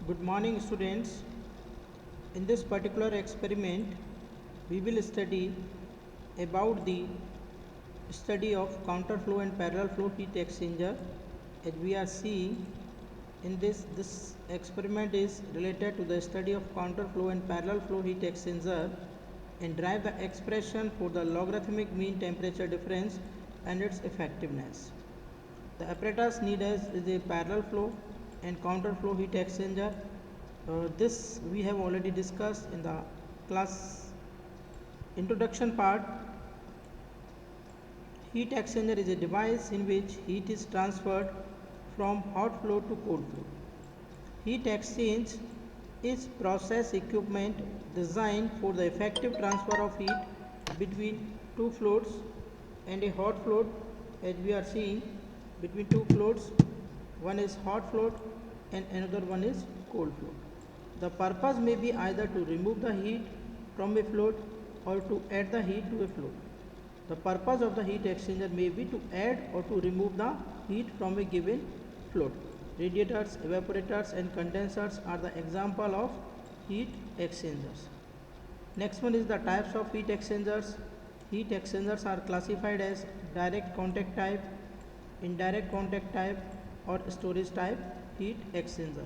Good morning, students. In this particular experiment, we will study about the study of counterflow and parallel flow heat exchanger. As we are seeing in this experiment is related to the study of counterflow and parallel flow heat exchanger and derive the expression for the logarithmic mean temperature difference and its effectiveness. The apparatus needed is a parallel flow and counterflow heat exchanger. This we have already discussed in the class introduction part. Heat exchanger is a device in which heat is transferred from hot flow to cold flow. Heat exchange is process equipment designed for the effective transfer of heat between two fluids and a hot fluid. As we are seeing between two fluids, one is hot fluid and another one is cold fluid. The purpose may be either to remove the heat from a fluid or to add the heat to a fluid. The purpose of the heat exchanger may be to add or to remove the heat from a given fluid. Radiators, evaporators and condensers are the example of heat exchangers. Next one is the types of heat exchangers. Heat exchangers are classified as direct contact type, indirect contact type or storage type heat exchanger.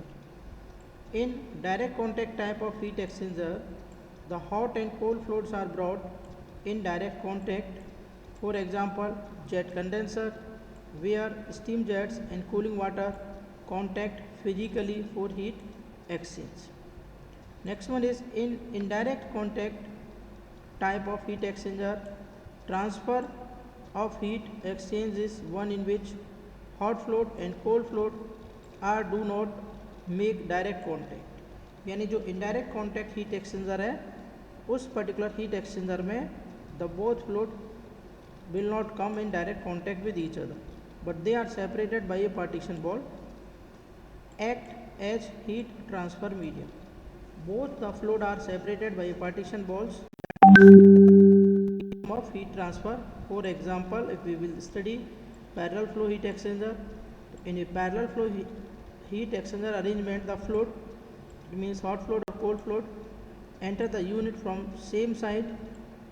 In direct contact type of heat exchanger, the hot and cold fluids are brought in direct contact. For example, jet condenser, where steam jets and cooling water contact physically for heat exchange. Next one is in indirect contact type of heat exchanger. Transfer of heat exchange is one in which hot fluid and cold fluid are do not make direct contact. यानी जो indirect contact heat exchanger है उस particular heat exchanger में the both fluid will not come in direct contact with each other, but they are separated by a partition wall, act as heat transfer medium. Both the fluid are separated by a partition walls of heat transfer. For example, if we will study parallel flow heat exchanger, in a parallel flow heat exchanger arrangement, the fluid, it means hot fluid or cold fluid, enter the unit from same side,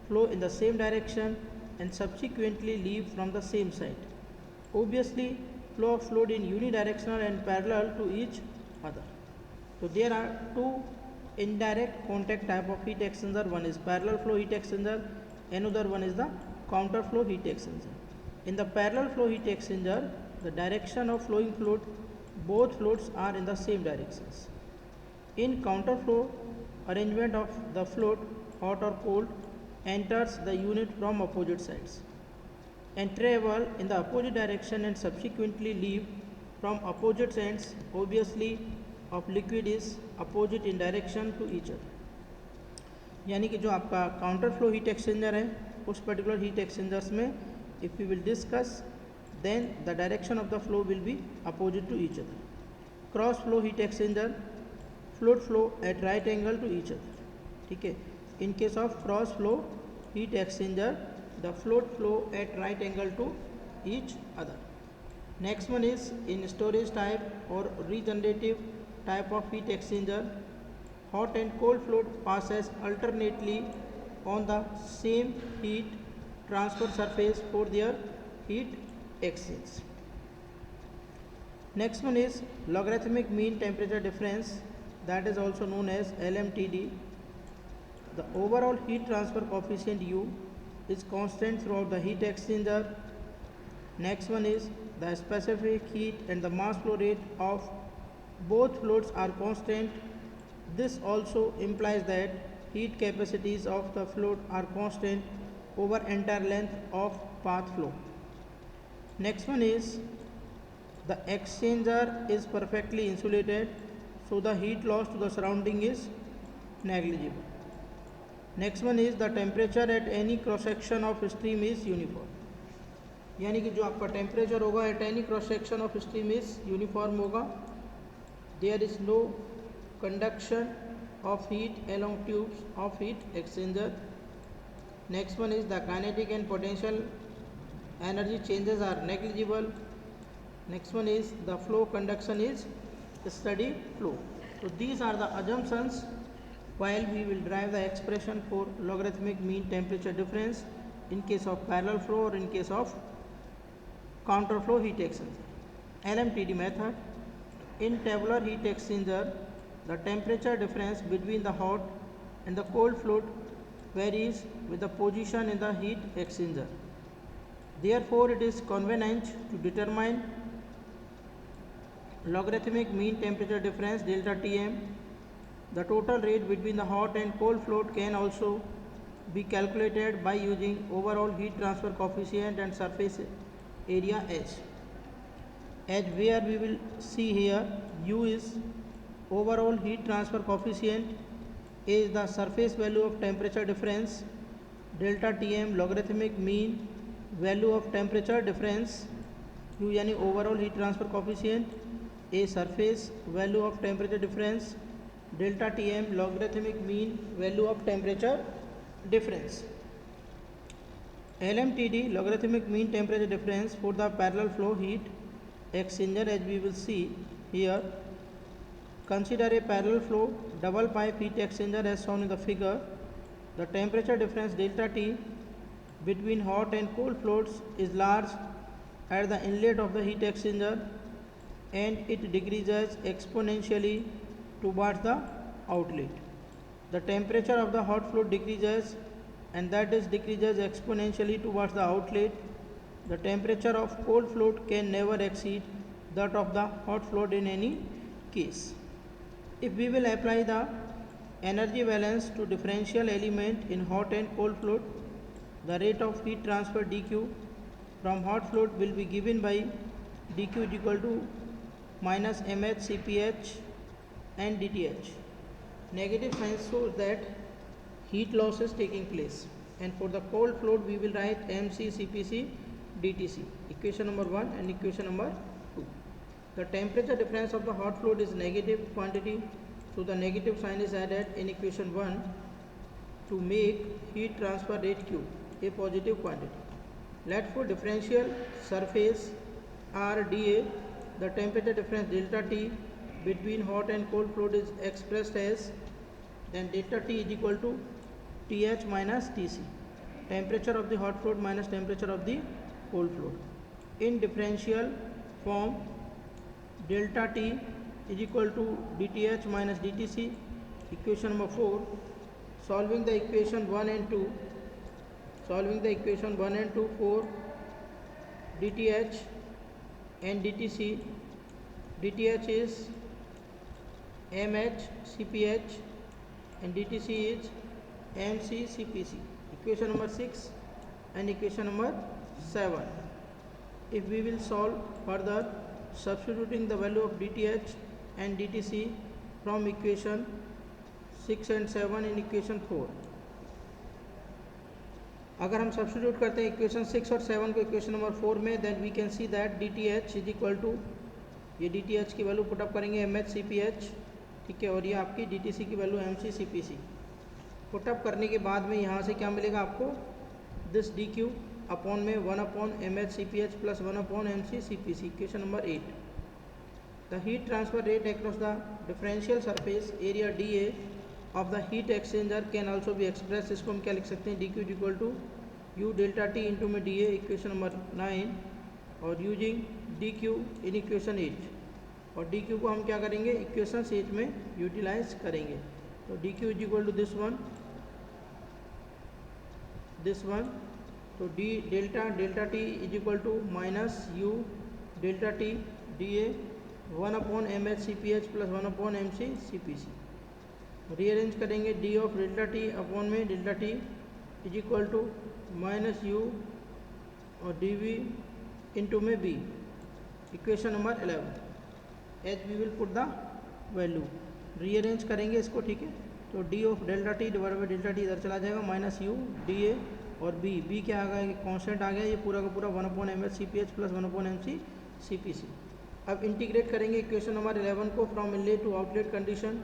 flow in the same direction and subsequently leave from the same side. Obviously, flow of fluid in unidirectional and parallel to each other. So there are two indirect contact type of heat exchanger. One is parallel flow heat exchanger, another one is the counter flow heat exchanger. In the parallel flow heat exchanger, the direction of flowing fluid, both fluids are in the same directions. In counter flow arrangement of the fluid, hot or cold, enters the unit from opposite sides and travel in the opposite direction and subsequently leave from opposite ends. Obviously, of liquid is opposite in direction to each other. यानी कि जो आपका counter flow heat exchanger है उस particular heat exchangers में if we will discuss then the direction of the flow will be opposite to each other. Cross flow heat exchanger, fluid flow at right angle to each other. ठीक है, in case of cross flow heat exchanger, the fluid flow at right angle to each other. Next one is in storage type or regenerative type of heat exchanger. Hot and cold fluid passes alternately on the same heat transfer surface for their heat exchange. Next one is logarithmic mean temperature difference, that is also known as LMTD. The overall heat transfer coefficient U is constant throughout the heat exchanger. Next one is the specific heat and the mass flow rate of both fluids are constant. This also implies that heat capacities of the fluid are constant over entire length of path flow. Next one is the exchanger is perfectly insulated, so the heat loss to the surrounding is negligible. Next one is the temperature at any cross section of stream is uniform. यानी कि जो आपका temperature होगा at any cross section of stream is uniform होगा. There is no conduction of heat along tubes of heat exchanger. Next one is the kinetic and potential energy changes are negligible. Next one is the flow conduction is steady flow. So these are the assumptions while we will derive the expression for logarithmic mean temperature difference in case of parallel flow or in case of counterflow heat exchanger. LMTD method. In tabular heat exchanger, the temperature difference between the hot and the cold fluid varies with the position in the heat exchanger. Therefore, it is convenient to determine logarithmic mean temperature difference delta Tm. The total rate between the hot and cold fluid can also be calculated by using overall heat transfer coefficient and surface area H. As where we will see here, U is overall heat transfer coefficient, A is the surface value of temperature difference, delta Tm logarithmic mean value of temperature difference, U यानी overall heat transfer coefficient, A surface value of temperature difference, delta Tm logarithmic mean value of temperature difference. LMTD logarithmic mean temperature difference for the parallel flow heat exchanger, as we will see here. Consider a parallel flow double pipe heat exchanger as shown in the figure. The temperature difference delta T between hot and cold fluids is large at the inlet of the heat exchanger and it decreases exponentially towards the outlet. The temperature of the hot fluid decreases and that is decreases exponentially towards the outlet. The temperature of cold fluid can never exceed that of the hot fluid in any case. If we will apply the energy balance to differential element in hot and cold fluid, the rate of heat transfer dQ from hot fluid will be given by dQ is equal to minus mh Cph and dTh. Negative sign shows that heat loss is taking place, and for the cold fluid we will write mc Cpc dTc, equation number 1 and equation number 2. The temperature difference of the hot fluid is negative quantity, so the negative sign is added in equation 1 to make heat transfer rate Q a positive quantity. Let for differential surface RdA, the temperature difference delta T between hot and cold fluid is expressed as, then delta T is equal to Th minus Tc, temperature of the hot fluid minus temperature of the cold fluid. In differential form, delta T is equal to dTh minus dTc, equation number 4. Solving the equation 1 and 2, for dTh and dTc, dTh is mh Cph and dTc is mc Cpc, equation number 6 and equation number 7. If we will solve further, substituting the value of dTh and dTc from equation 6 and 7 in equation 4. अगर हम substitute करते हैं equation 6 और 7 को equation number 4 में, then we can see that dTh is equal to, ये dTh की value put up करेंगे mh Cph, ठीक है, और ये आपकी dTc की वैल्यू mc Cpc पुटअप करने के बाद में यहाँ से क्या मिलेगा आपको, दिस dq अपॉन में 1 upon mh Cph plus 1 upon mc Cpc, equation number 8. The heat transfer rate across the differential surface area dA of the heat exchanger can also be expressed, इसको हम क्या लिख सकते हैं, dq equal to u delta t into में dA, equation number 9, और using dq in equation 8, और dq को हम क्या करेंगे, इक्वेशन 8 में यूटिलाइज करेंगे. तो dq is equal to this one, तो d delta t is equal to minus u delta t dA 1 upon mh Cph plus 1 upon mc Cpc. Rearrange करेंगे, d of delta t upon में delta t is equal to minus u और d v into में b, equation number 11. As we will put the value, rearrange करेंगे इसको, ठीक है. तो d of delta T divide by delta T इधर चला जाएगा, माइनस यू डी ए और बी क्या आ गया, कॉन्स्टेंट आ गया, ये पूरा का पूरा 1 upon mh Cph plus 1 upon mc Cpc. अब इंटीग्रेट करेंगे इक्वेशन नंबर 11 को from inlet to outlet condition.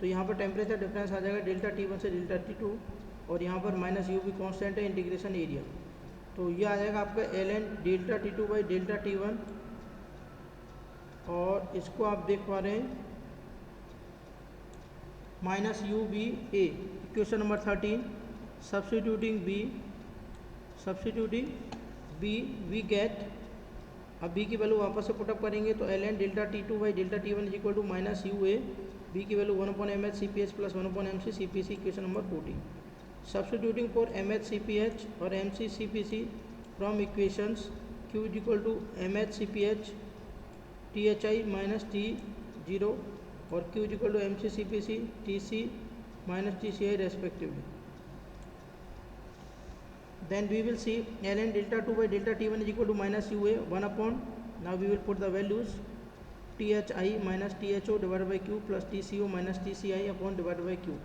तो यहाँ पर टेम्परेचर डिफरेंस आ जाएगा डेल्टा T1 से डेल्टा T2, और यहाँ पर माइनस यू भी कॉन्स्टेंट है, इंटीग्रेशन एरिया. तो ये आ जाएगा आपका ln delta T2 by delta T1, और इसको आप देख पा रहे हैं minus UB A. Equation number 13, substituting B we get, अब B की वैल्यू वापस से पुटअप करेंगे तो ln delta T2 by delta T1 is equal to minus UA, B की value 1/mH CPH plus 1/mC CPC, equation number 14. Substituting for mH CPH और mC CPC from equations Q is equal to mH CPH THI minus T0 और Q is equal to mC CPC TC minus TCI respectively. Then we will see ln delta 2 by delta T1 is equal to minus UA 1 upon, now we will put the values THI minus THO divided by Q plus TCO minus TCI upon divided by Q,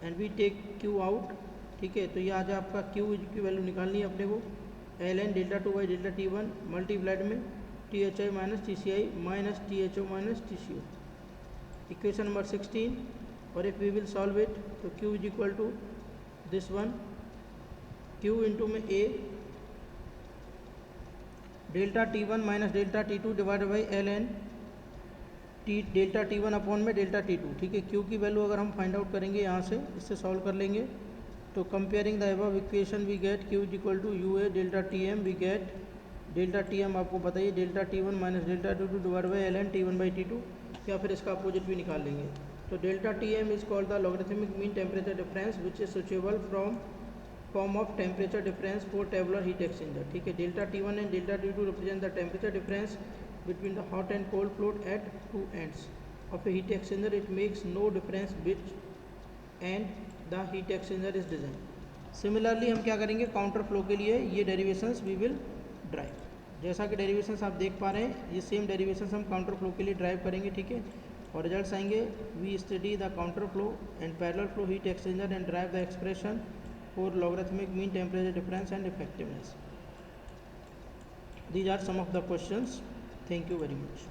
and we take Q out. ठीक है, तो ये आज आपका Q की value निकालनी है अपने को, ln delta 2 by delta T1 multiplied में THI minus TCI minus THO minus TCO, equation number 16. और if we will solve it तो Q is equal to this one, Q into में A delta T1 minus delta T2 divided by ln delta T1 upon में delta T2. ठीक है, Q की value अगर हम find out करेंगे यहाँ से, इससे सॉल्व कर लेंगे तो comparing the above equation we get Q is equal to UA delta TM, we get delta TM आपको बताइए delta T1 minus delta T2 divide by ln T1 by T2, या फिर इसका अपोजिट भी निकाल लेंगे. तो delta TM is called the logarithmic mean temperature difference which is switchable from form of temperature difference for tabular heat exchanger. ठीक है, delta T1 and delta T2 represent the temperature difference between the hot and cold fluid at two ends of a heat exchanger. It makes no difference which end the heat exchanger is designed. Similarly हम क्या करेंगे, counter flow के लिए ये derivations we will drive. जैसा कि derivations आप देख पा रहे हैं, ये सेम डेरिवेशंस हम काउंटर फ्लो के लिए ड्राइव करेंगे. ठीक है, और रिजल्ट्स आएंगे we study the counter flow and parallel flow heat exchanger and drive the expression for logarithmic mean temperature difference and effectiveness. These are some of the questions. Thank you very much.